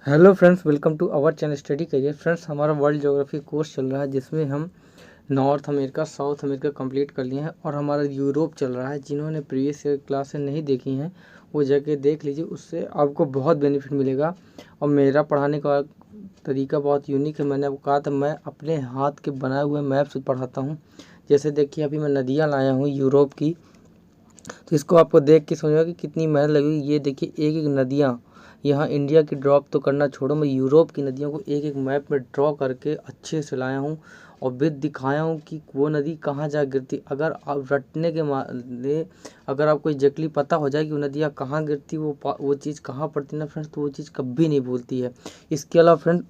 Hello friends, welcome to our channel study career. Friends, हमारा world geography course चल रहा है जिसमें हम North America, South America complete कर लिए हैं और हमारा यूरोप चल रहा है। जिन्होंने प्रीवियस ईयर क्लासें नहीं देखी हैं वो जाके देख लीजिए, उससे आपको बहुत बेनिफिट मिलेगा। और मेरा पढ़ाने का तरीका बहुत यूनिक है। मैंने आपको कहा था मैं अपने हाथ के बनाए हुए मैप से पढ़ाता हूँ। जैसे देखिए, अभी मैं नदियाँ लाया हूँ यूरोप की, तो इसको आपको देख के समझेगा कि कितनी मेहनत लगेगी। ये देखिए, एक एक नदियाँ यहाँ इंडिया की ड्रॉप तो करना छोड़ो, मैं यूरोप की नदियों को एक एक मैप में ड्रॉ करके अच्छे से लाया हूँ और विद दिखाया हूँ कि वो नदी कहाँ जा गिरती। अगर आप रटने के माने अगर आपको एग्जैक्टली पता हो जाए कि वो नदियाँ कहाँ गिरती, वो चीज़ कहाँ पड़ती ना फ्रेंड्स, तो वो चीज़ कभी नहीं भूलती है। इसके अलावा फ्रेंड,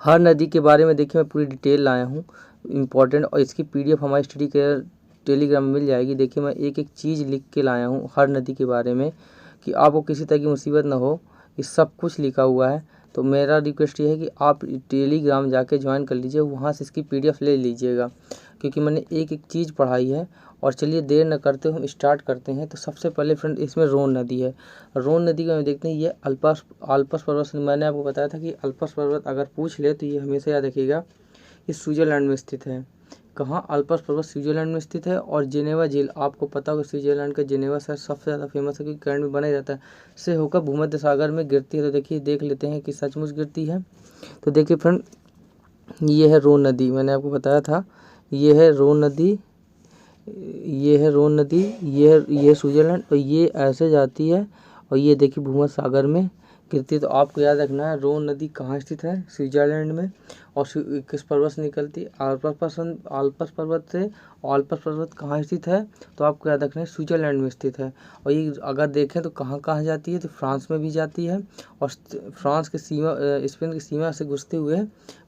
हर नदी के बारे में देखिए मैं पूरी डिटेल लाया हूँ इम्पॉर्टेंट, और इसकी पीडीएफ हमारी स्टडी के टेलीग्राम में मिल जाएगी। देखिए, मैं एक एक चीज़ लिख के लाया हूँ हर नदी के बारे में कि आपको किसी तरह की मुसीबत ना हो। ये सब कुछ लिखा हुआ है। तो मेरा रिक्वेस्ट ये है कि आप टेलीग्राम जाके ज्वाइन कर लीजिए, वहाँ से इसकी पीडीएफ ले लीजिएगा, क्योंकि मैंने एक एक चीज़ पढ़ाई है। और चलिए देर न करते हुए हम स्टार्ट करते हैं। तो सबसे पहले फ्रेंड, इसमें रोन नदी है। रोन नदी का हम देखते हैं, ये अल्पस पर्वत से, मैंने आपको बताया था कि अल्पस पर्वत अगर पूछ ले तो ये हमेशा याद रखिएगा, ये स्विट्ज़रलैंड में स्थित है। कहाँ? अल्पस पर्वत स्विट्ज़रलैंड में स्थित है। और जेनेवा झील, आपको पता होगा स्विट्ज़रलैंड का जेनेवा शहर सबसे ज़्यादा फेमस है क्योंकि करंट में बना ही रहता है, से होकर भूमध्य सागर में गिरती है। तो देखिए, देख लेते हैं कि सचमुच गिरती है। तो देखिए फ्रेंड, ये है रोन नदी, मैंने आपको बताया था, ये है रोन नदी, ये है रोन नदी, ये स्विट्ज़रलैंड, और ये ऐसे जाती है और ये देखिए भूमध्य सागर में गिरती है। तो आपको याद रखना है रोन नदी कहाँ स्थित है, स्विट्ज़रलैंड में। और किस पर्वत से निकलती है? आल्पस पर्वत से। और आल्पस पर्वत कहाँ स्थित है? तो आपको याद रखना है स्विट्ज़रलैंड में स्थित है। और ये अगर देखें तो कहाँ कहाँ जाती है, तो फ्रांस में भी जाती है और फ्रांस के सीमा, स्पेन की सीमा से घुसते हुए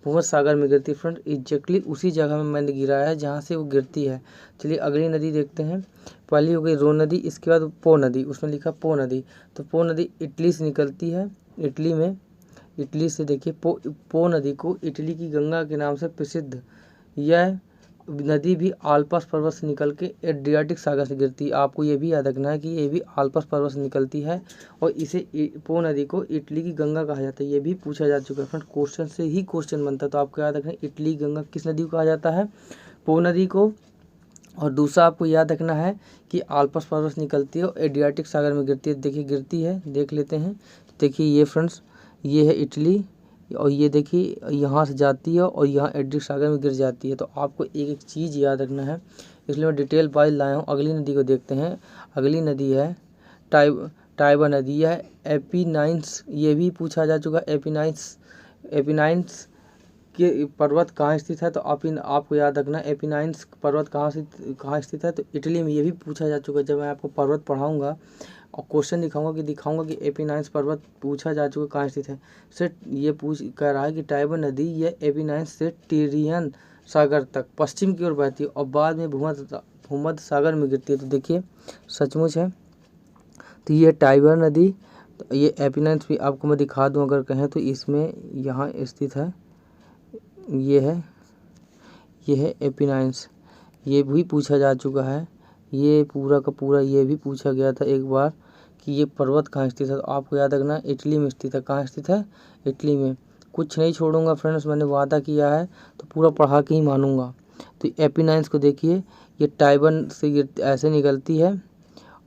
भूमध्य सागर में गिरती है। फ्रेंड, एग्जैक्टली उसी जगह में मैंने गिराया है जहाँ से वो गिरती है। चलिए अगली नदी देखते हैं। पहली हो गई रोन नदी, इसके बाद पो नदी, उसमें लिखा पो नदी। तो पो नदी इटली से निकलती है, इटली में, इटली से। देखिए, पो नदी को इटली की गंगा के नाम से प्रसिद्ध। यह नदी भी आल्पस पर्वत से निकल के एड्रियाटिक सागर से गिरती है। आपको ये भी याद रखना है कि ये भी आल्पस पर्वत से निकलती है और इसे पो नदी को इटली की गंगा कहा जाता है। ये भी पूछा जा चुका है फ्रेंड, क्वेश्चन से ही क्वेश्चन बनता है। तो आपको याद रखना है इटली गंगा किस नदी को कहा जाता है? पो नदी को। और दूसरा आपको याद रखना है कि आल्पस पर्वत निकलती है और एड्रियाटिक सागर में गिरती है। देखिए गिरती है, देख लेते हैं। देखिए ये फ्रेंड्स, ये है इटली, और ये देखिए यहाँ से जाती है और यहाँ एड्रियाटिक सागर में गिर जाती है। तो आपको एक एक चीज़ याद रखना है, इसलिए मैं डिटेल वाइज लाया हूँ। अगली नदी को देखते हैं। अगली नदी है टाइबर नदी है। एपिनाइन्स, ये भी पूछा जा चुका है। एपिनाइन्स के पर्वत कहाँ स्थित है? तो आपको याद रखना एपिनाइन्स पर्वत कहाँ स्थित है? तो इटली में। ये भी पूछा जा चुका है। जब मैं आपको पर्वत पढ़ाऊंगा और क्वेश्चन दिखाऊंगा कि एपिनाइन्स पर्वत पूछा जा चुका कहाँ स्थित है, से ये कह रहा है कि टाइबर नदी ये एपिनाइन्स से टिरियन सागर तक पश्चिम की ओर बहती है और बाद में भूमध्य सागर में गिरती है। तो देखिए सचमुच है। तो ये टाइबर नदी, तो ये एपिनाइन्स भी आपको मैं दिखा दूँ अगर कहें तो, इसमें यहाँ स्थित है। ये है एपिनाइन्स। ये भी पूछा जा चुका है, ये पूरा का पूरा ये भी पूछा गया था एक बार कि ये पर्वत कहाँ स्थित है। तो आपको याद रखना इटली में स्थित है। कहाँ स्थित है? इटली में। कुछ नहीं छोड़ूंगा फ्रेंड्स, मैंने वादा किया है तो पूरा पढ़ा के ही मानूंगा। तो एपिनाइन्स को देखिए, ये टाइबर से ऐसे निकलती है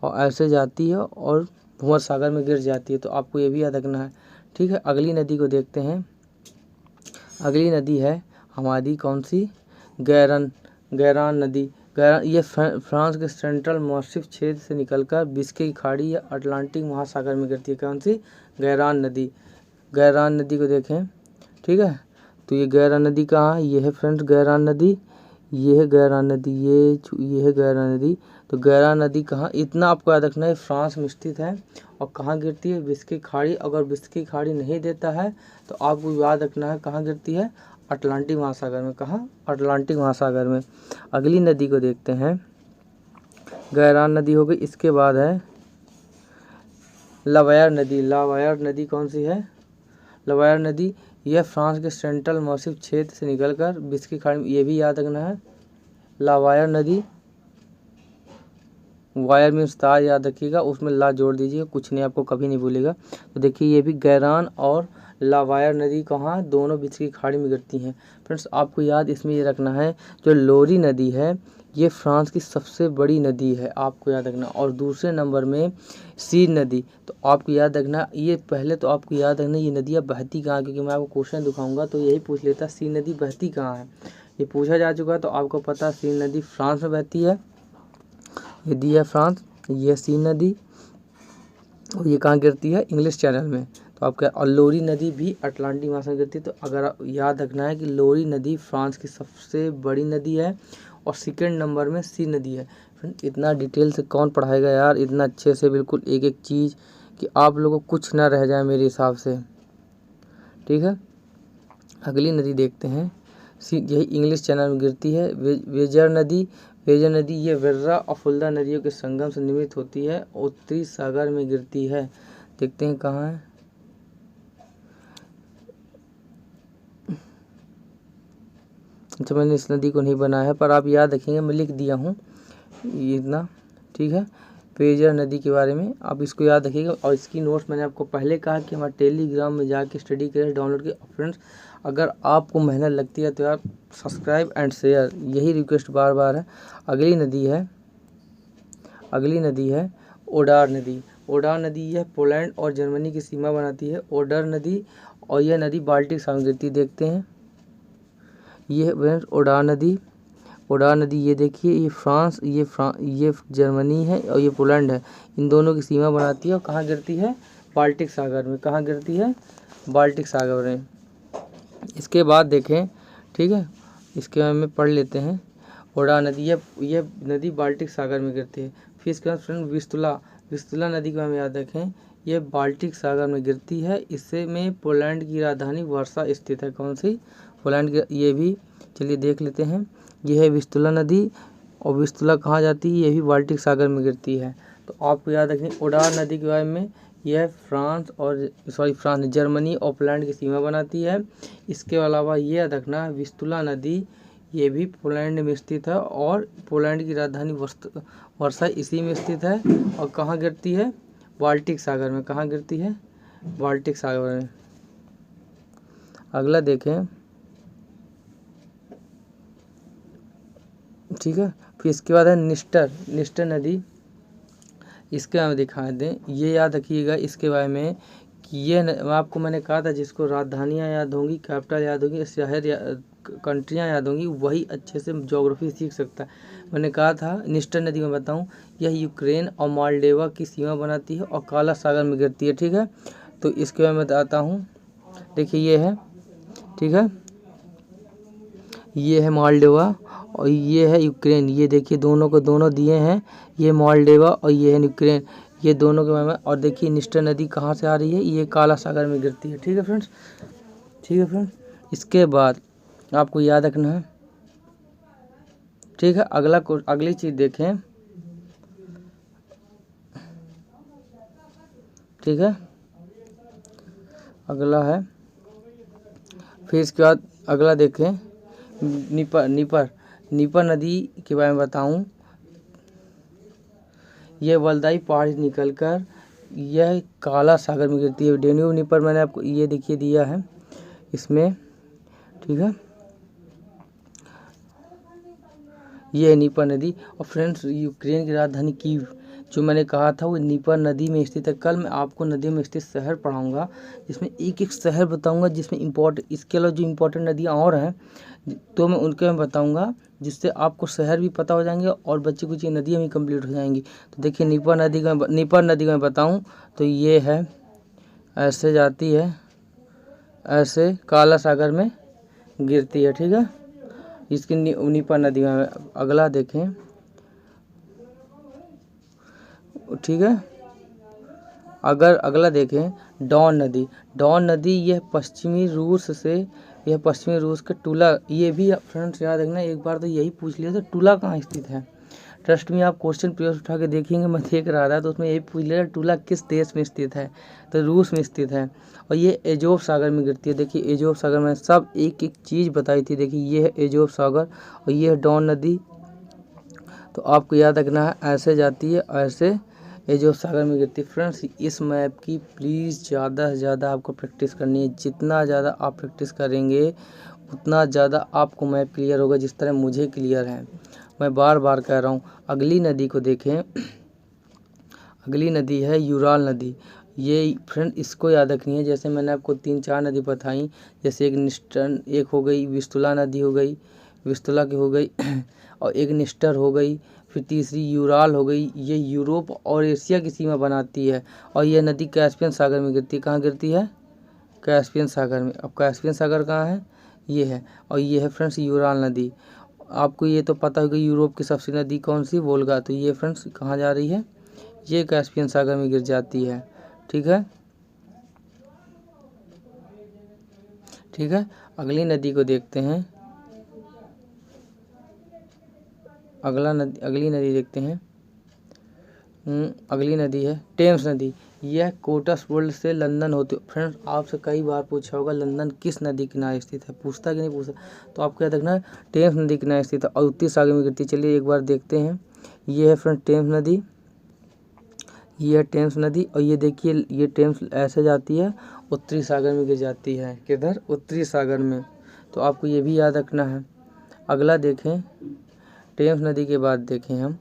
और ऐसे जाती है और भूमध्य सागर में गिर जाती है। तो आपको ये भी याद रखना है, ठीक है। अगली नदी को देखते हैं। अगली नदी है हमारी कौन सी? गैरान नदी। ये फ्रांस के सेंट्रल मॉसिफ क्षेत्र से निकलकर बिस्के की खाड़ी या अटलांटिक महासागर में गिरती है। कौन सी? गैरान नदी। गैरान नदी को देखें, ठीक है। तो ये गैरान नदी कहाँ है? ये है फ्रेंड्स गैरान नदी, ये है गैरान नदी, ये है गैरान नदी। तो गैरान नदी कहाँ, इतना आपको याद रखना है, फ्रांस में स्थित है और कहाँ गिरती है? बिस्के खाड़ी। अगर बिस्के खाड़ी नहीं देता है तो आपको याद रखना है कहाँ गिरती है? अटलांटिक महासागर में। कहाँ? अटलांटिक महासागर में। अगली नदी को देखते हैं। गैरान नदी हो गई, इसके बाद है लवायर नदी। लवायर नदी कौन सी है? लवायर नदी, यह फ्रांस के सेंट्रल मॉसिफ क्षेत्र से निकलकर बिस्के खाड़ी में, ये भी याद रखना है। लवायर नदी, वायर मीन्स तार याद रखिएगा, उसमें ला जोड़ दीजिएगा, कुछ नहीं आपको कभी नहीं भूलेगा। तो देखिए ये भी गैरान और लावायर नदी कहाँ दोनों बीच की खाड़ी में गिरती हैं। फ्रेंड्स आपको याद इसमें ये रखना है, जो लोरी नदी है ये फ्रांस की सबसे बड़ी नदी है, आपको याद रखना। और दूसरे नंबर में सीन नदी, तो आपको याद रखना ये पहले तो आपको याद रखना ये नदियाँ बहती कहाँ, क्योंकि मैं आपको क्वेश्चन दिखाऊंगा तो यही पूछ लेता सीन नदी बहती कहाँ है, ये पूछा जा चुका है। तो आपको पता सीन नदी फ्रांस में बहती है, ये दी है फ्रांस, ये सीन नदी, और ये कहाँ गिरती है इंग्लिश चैनल में। तो आपका और लोरी नदी भी अटलांटिक महासागर में गिरती है। तो अगर याद रखना है कि लोरी नदी फ्रांस की सबसे बड़ी नदी है और सेकंड नंबर में सी नदी है। फ्रेंड इतना डिटेल से कौन पढ़ाएगा यार, इतना अच्छे से बिल्कुल एक एक चीज़ कि आप लोगों को कुछ ना रह जाए मेरे हिसाब से, ठीक है। अगली नदी देखते हैं, यही इंग्लिश चैनल में गिरती है वेजर नदी। वेजर नदी ये वेर्रा और फुल्दा नदियों के संगम से निर्मित होती है, उत्तरी सागर में गिरती है। देखते हैं कहाँ है, अच्छा मैंने इस नदी को नहीं बनाया है पर आप याद रखेंगे, मैं लिख दिया हूँ ये इतना, ठीक है। वेजर नदी के बारे में आप इसको याद रखिएगा। और इसकी नोट्स मैंने आपको पहले कहा कि हमारे टेलीग्राम में जाके स्टडी करें, डाउनलोड के। फ्रेंड्स अगर आपको मेहनत लगती है तो यार सब्सक्राइब एंड शेयर, यही रिक्वेस्ट बार बार है। अगली नदी है ओडार नदी। ओडार नदी यह पोलैंड और जर्मनी की सीमा बनाती है, ओडर नदी, और यह नदी बाल्टिक सागर में गिरती है। देखते हैं ये फ्रेंड्स ओडार नदी ये देखिए, ये फ्रांस, ये जर्मनी है और ये पोलैंड है, इन दोनों की सीमा बनाती है। और कहाँ गिरती है, बाल्टिक सागर में। कहाँ गिरती है, बाल्टिक सागर में। इसके बाद देखें, ठीक है, इसके बारे में पढ़ लेते हैं। ओडार नदी ये नदी बाल्टिक सागर में गिरती है। फिर इसके बाद फ्रेंड विस्तुला नदी के बारे में याद रखें, ये बाल्टिक सागर में गिरती है। इससे में पोलैंड की राजधानी वर्सा स्थित है। कौन सी, पोलैंड की। ये भी चलिए देख लेते हैं, ये है विस्तुला नदी, और विस्तुला कहाँ जाती है, ये भी बाल्टिक सागर में गिरती है। तो आपको याद रखें ओडार नदी के बारे में, यह फ्रांस जर्मनी और पोलैंड की सीमा बनाती है। इसके अलावा ये याद रखना विस्तुला नदी ये भी पोलैंड में स्थित है, और पोलैंड की राजधानी वर्सा इसी में स्थित है। और कहाँ गिरती है, बाल्टिक सागर में। कहाँ गिरती है, बाल्टिक सागर में। अगला देखें, ठीक है। फिर इसके बाद है निस्टर नदी, इसके बारे में दिखा दें। ये याद रखिएगा इसके बारे में कि ये आपको मैंने कहा था जिसको राजधानियाँ याद होंगी, कैपिटल याद होगी, शहर कंट्रियाँ याद होंगी, वही अच्छे से ज्योग्राफी सीख सकता है। मैंने कहा था निस्टर नदी में बताऊं, यह यूक्रेन और मालदेवा की सीमा बनाती है और काला सागर में गिरती है, ठीक है। तो इसके बारे में बताता हूँ, देखिए ये है, ठीक है, ये है मालदेवा और ये है यूक्रेन। ये देखिए दोनों को दोनों दिए हैं, ये मालदेवा और ये है यूक्रेन, ये दोनों के बारे में। और देखिए निस्टर नदी कहाँ से आ रही है, ये काला सागर में गिरती है, ठीक है फ्रेंड्स, ठीक है फ्रेंड्स। इसके बाद आपको याद रखना है, ठीक है। अगली चीज़ देखें, ठीक है, अगला है। फिर इसके बाद अगला देखें, नीपर नदी के बारे में बताऊं, यह वल्दाई पहाड़ी निकलकर यह काला सागर में गिरती है। डेन्यूब नीपर मैंने आपको ये देखिए दिया है इसमें, ठीक है, ये है नीपर नदी। और फ्रेंड्स यूक्रेन की राजधानी कीव जो मैंने कहा था वो नीपर नदी में स्थित है। कल मैं आपको नदी में स्थित शहर पढ़ाऊंगा, जिसमें एक एक शहर बताऊंगा, जिसमें इसके अलावा जो इम्पोर्टेंट नदियाँ और हैं तो मैं उनके में बताऊंगा, जिससे आपको शहर भी पता हो जाएंगे और बच्चे कुछ ये नदियाँ भी कंप्लीट हो जाएंगी। तो देखिए नीपर नदी का मैं बताऊँ तो ये है, ऐसे जाती है, ऐसे काला सागर में गिरती है, ठीक है, इसकी नीपर नदी में। अगला देखें, ठीक है, अगला देखें डॉन नदी यह पश्चिमी रूस का टूला, ये भी फ्रेंड्स याद रखना, एक बार तो यही पूछ लिया था टूला कहाँ स्थित है। ट्रस्ट में आप क्वेश्चन पेपर उठा के देखेंगे, मैं देख रहा था तो उसमें यही पूछ लिया टूला किस देश में स्थित है, तो रूस में स्थित है। और ये एजोव सागर में गिरती है। देखिए एजोव सागर में सब एक एक चीज़ बताई थी। देखिए ये है एजोव सागर और ये है डॉन नदी। तो आपको याद रखना है ऐसे जाती है, ऐसे ये जो सागर में गिरती है। फ्रेंड्स इस मैप की प्लीज़ ज़्यादा से ज़्यादा आपको प्रैक्टिस करनी है। जितना ज़्यादा आप प्रैक्टिस करेंगे उतना ज़्यादा आपको मैप क्लियर होगा, जिस तरह मुझे क्लियर है। मैं बार बार कह रहा हूँ। अगली नदी को देखें, अगली नदी है यूराल नदी। ये फ्रेंड इसको याद रखनी है। जैसे मैंने आपको 3-4 नदी बताई, जैसे एक हो गई विस्तुला नदी हो गई, विस्तुला की हो गई और एक निस्टर हो गई, फिर तीसरी यूराल हो गई। ये यूरोप और एशिया की सीमा बनाती है और यह नदी कैस्पियन सागर में गिरती है। कहाँ गिरती है? कैस्पियन सागर में। अब कैस्पियन सागर कहाँ है? ये है। और ये है फ्रेंड्स यूराल नदी। आपको ये तो पता होगा यूरोप की सबसे नदी कौन सी? वोल्गा। तो ये फ्रेंड्स कहाँ जा रही है? ये कैस्पियन सागर में गिर जाती है। ठीक है, ठीक है। अगली नदी को देखते हैं। अगली नदी देखते हैं। अगली नदी है टेम्स नदी। यह कोटसवोल्ड से लंदन होते। फ्रेंड्स आपसे कई बार पूछा होगा लंदन किस नदी किनारे स्थित है, पूछता कि नहीं पूछता? तो आपको याद रखना है टेम्स नदी किनारे स्थित है और उत्तरी सागर में गिरती है। चलिए एक बार देखते हैं। ये है फ्रेंड टेम्स नदी, ये है टेम्स नदी और ये देखिए ये टेम्स ऐसे जाती है, उत्तरी सागर में गिर जाती है। किधर? उत्तरी सागर में। तो आपको ये भी याद रखना है। अगला देखें, टेम्स नदी के बाद देखें हम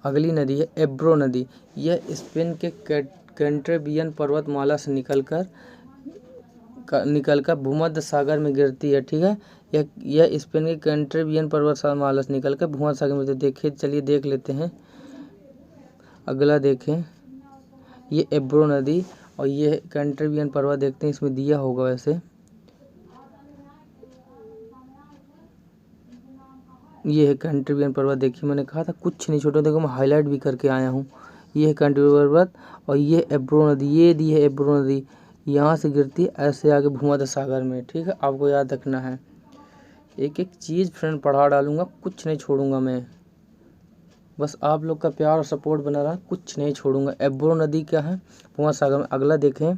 अगली नदी है एब्रो नदी। यह स्पेन के कैंटेबियन पर्वतमाला से निकलकर भूमध्य सागर में गिरती है। ठीक है, यह स्पेन के कैंटेबियन पर्वतमाला से निकलकर भूमध्य सागर में। तो देखिए, चलिए देख लेते हैं। अगला देखें, ये एब्रो नदी और ये कैंटेबियन पर्वत देखते हैं, इसमें दिया होगा वैसे। ये है कैंटेबियन पर्वत। देखिए मैंने कहा था कुछ नहीं छोटा, देखो मैं हाईलाइट भी करके आया हूँ। ये है कैंटेबियन पर्वत और ये एब्रो नदी। ये दी है एब्रो नदी, यहाँ से गिरती है ऐसे आगे भूमध्य सागर में। ठीक है, आपको याद रखना है। एक एक चीज़ फ्रेंड पढ़ा डालूंगा, कुछ नहीं छोड़ूंगा मैं। बस आप लोग का प्यार और सपोर्ट बना रहा, कुछ नहीं छोड़ूंगा। एब्रो नदी क्या है? भूमध्य सागर में। अगला देखें,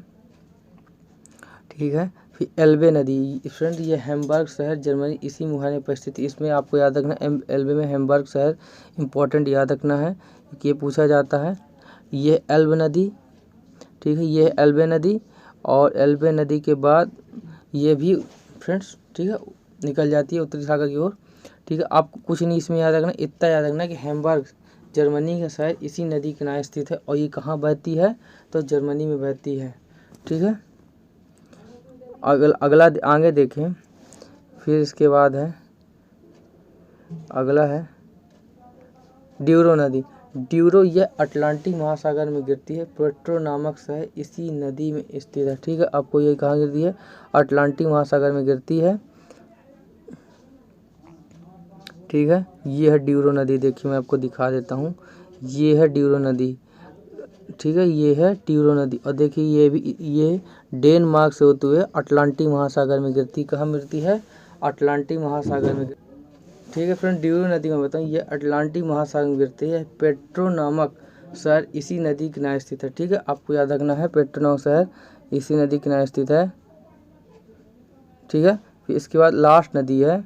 ठीक है। फिर एल्बे नदी। फ्रेंड ये हैम्बर्ग शहर जर्मनी इसी मुहाने पर स्थित है। इसमें आपको याद रखना एल्बे में हैम्बर्ग शहर इंपॉर्टेंट याद रखना है कि ये पूछा जाता है। ये एल्ब नदी, ठीक है, ये है एल्बे नदी और एल्बे नदी के बाद ये भी फ्रेंड्स ठीक है निकल जाती है उत्तरी सागर की ओर। ठीक है, आपको कुछ नहीं इसमें याद रखना, इतना याद रखना कि हैम्बर्ग जर्मनी का शहर इसी नदी के किनारे स्थित है और ये कहाँ बहती है? तो जर्मनी में बहती है। ठीक है, अगला आगे देखें। फिर इसके बाद है अगला है ड्यूरो नदी। ड्यूरो यह अटलांटिक महासागर में गिरती है। पेट्रो नामक शहर इसी नदी में स्थित है। ठीक है, आपको ये कहाँ गिरती है? अटलांटिक महासागर में गिरती है। ठीक है, ये है ड्यूरो नदी। देखिए मैं आपको दिखा देता हूँ, ये है ड्यूरो नदी। ठीक है, ये है ड्यूरो नदी और देखिए ये डेनमार्क से होते हुए अटलांटिक महासागर में गिरती। कहाँ मिलती है? अटलांटिक महासागर में। ठीक है फ्रेंड, ड्यूरो नदी में बताऊँ ये अटलांटिक महासागर में गिरती है। पेट्रो नामक शहर इसी नदी किनारे स्थित है। ठीक है, आपको याद रखना है पेट्रो नामक शहर इसी नदी किनारे स्थित है। ठीक है, फिर इसके बाद लास्ट नदी है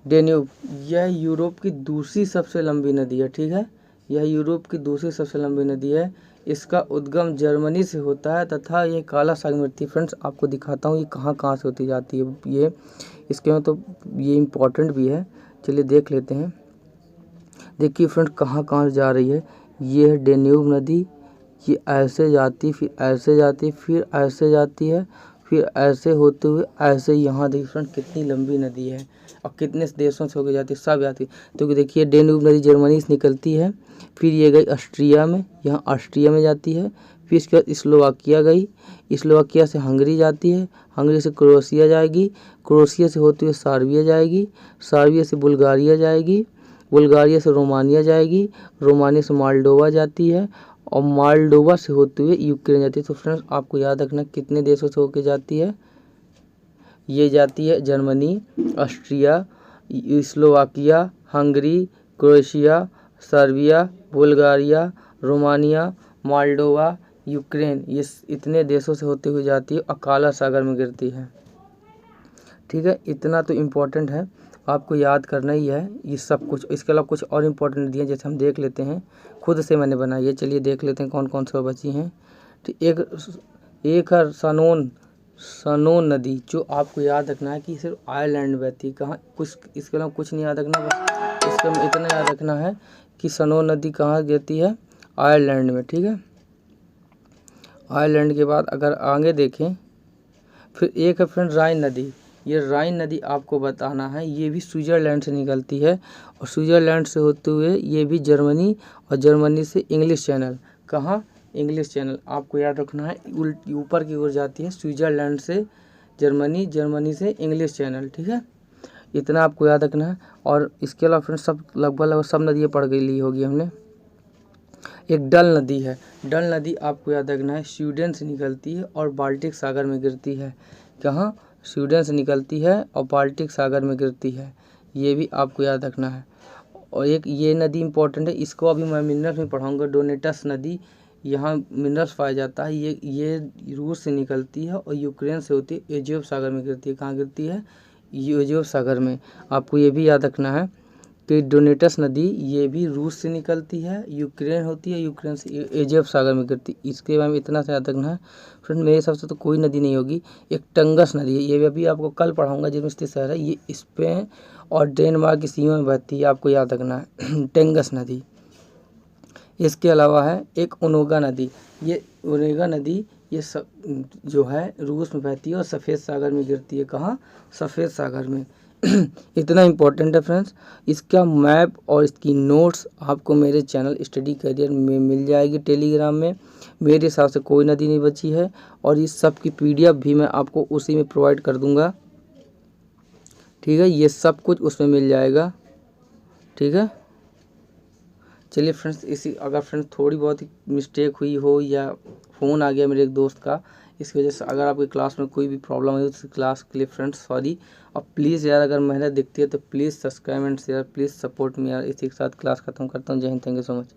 डेन्यूब। यह यूरोप की दूसरी सबसे लंबी नदी है। ठीक है, यह यूरोप की दूसरी सबसे लंबी नदी है। इसका उद्गम जर्मनी से होता है तथा ये काला सागर में होती है। फ्रेंड्स आपको दिखाता हूँ ये कहाँ कहाँ से होती जाती है। ये इसके में तो ये इम्पोर्टेंट भी है, चलिए देख लेते हैं। देखिए फ्रेंड कहाँ कहाँ से जा रही है। ये है डेन्यूब नदी, ये ऐसे जाती, फिर ऐसे जाती, फिर ऐसे जाती है, फिर ऐसे होते हुए ऐसे यहाँ। देखिए फ्रेंड कितनी लंबी नदी है और कितने देशों से होकर जाती है, सब जाती है। तो देखिए डेन्यूब नदी जर्मनी से निकलती है, फिर ये गई ऑस्ट्रिया में, यहाँ ऑस्ट्रिया में जाती है। फिर इसके बाद स्लोवाकिया गई, स्लोवाकिया से हंगरी जाती है, हंगरी से क्रोएशिया जाएगी, क्रोएशिया से होते हुए सर्बिया जाएगी, सर्बिया से बुल्गारिया जाएगी, बुल्गारिया से रोमानिया जाएगी, रोमानिया से मालडोवा जाती है और मालडोवा से होते हुए यूक्रेन जाती है। तो फ्रेंड्स आपको याद रखना कितने देशों से होकर जाती है। ये जाती है Germany, Austria, Slovakia, Hungary, Croatia, Serbia, Bulgaria, Romania, Moldova, Ukraine. ये इतने देशों से होते हुए जाती है और काला सागर में गिरती है। ठीक है, इतना तो इम्पोर्टेंट है आपको याद करना ही है ये सब कुछ। इसके अलावा कुछ और इम्पोर्टेंट दिए जैसे हम देख लेते हैं, खुद से मैंने बनाई है। चलिए देख लेते हैं कौन कौन से बची हैं। तो एक है सनोन नदी, जो आपको याद रखना है कि सिर्फ आयरलैंड में बहती है। कहाँ, कुछ इसके अलावा कुछ नहीं याद रखना, बस इसका इतना याद रखना है कि सनोन नदी कहाँ गिरती है, आयरलैंड में। ठीक है, आयरलैंड के बाद अगर आगे देखें, फिर एक है फ्रेंड राइन नदी। ये राइन नदी आपको बताना है, ये भी स्विट्ज़रलैंड से निकलती है और स्विट्ज़रलैंड से होते हुए ये भी जर्मनी, और जर्मनी से इंग्लिश चैनल। कहाँ, इंग्लिश चैनल आपको याद रखना है, ऊपर की ओर जाती है, स्विट्ज़रलैंड से जर्मनी, जर्मनी से इंग्लिश चैनल। ठीक है, इतना आपको याद रखना है। और इसके अलावा फ्रेंड्स सब लगभग सब नदियाँ पढ़ गई ली होगी हमने। एक डल नदी है, डल नदी आपको याद रखना है, स्वीडन से निकलती है और बाल्टिक सागर में गिरती है। कहाँ, स्वीडन से निकलती है और बाल्टिक सागर में गिरती है, ये भी आपको याद रखना है। और एक ये नदी इम्पोर्टेंट है, इसको अभी मैं मिनरल्स में पढ़ाऊँगा, डोनेटस नदी, यहाँ मिनरल्स पाया जाता है। ये रूस से निकलती है और यूक्रेन से होती है, एजियन सागर में गिरती है। कहाँ गिरती है, एजियन सागर में। आपको ये भी याद रखना है कि डोनेटस नदी ये भी रूस से निकलती है, यूक्रेन होती है, यूक्रेन से एजियन सागर में गिरती है। इसके बारे में इतना सा याद रखना है फ्रेंड। मेरे हिसाब से तो कोई नदी नहीं होगी। एक टंगस नदी है, ये भी अभी आपको कल पढ़ाऊँगा, जिसमें स्थित शहर है, ये स्पेन और डेनमार्क की सीमा में बहती है, आपको याद रखना है टेंगस नदी। इसके अलावा है एक ओनेगा नदी, ये ओनेगा नदी ये जो है रूस में बहती है और सफ़ेद सागर में गिरती है। कहाँ, सफ़ेद सागर में। इतना इम्पोर्टेंट है फ्रेंड्स। इसका मैप और इसकी नोट्स आपको मेरे चैनल स्टडी करियर में मिल जाएगी टेलीग्राम में। मेरे हिसाब से कोई नदी नहीं बची है, और इस सब की PDF भी मैं आपको उसी में प्रोवाइड कर दूंगा। ठीक है, ये सब कुछ उसमें मिल जाएगा। ठीक है, चलिए फ्रेंड्स, इसी अगर फ्रेंड्स थोड़ी बहुत मिस्टेक हुई हो या फ़ोन आ गया मेरे एक दोस्त का, इसकी वजह से अगर आपकी क्लास में कोई भी प्रॉब्लम हुई तो क्लास के लिए फ्रेंड्स सॉरी। और प्लीज़ यार, अगर मेहनत दिखती है तो please subscribe and share, please support me यार। इसी के साथ क्लास खत्म करता हूँ। जय Hind, thank you so much.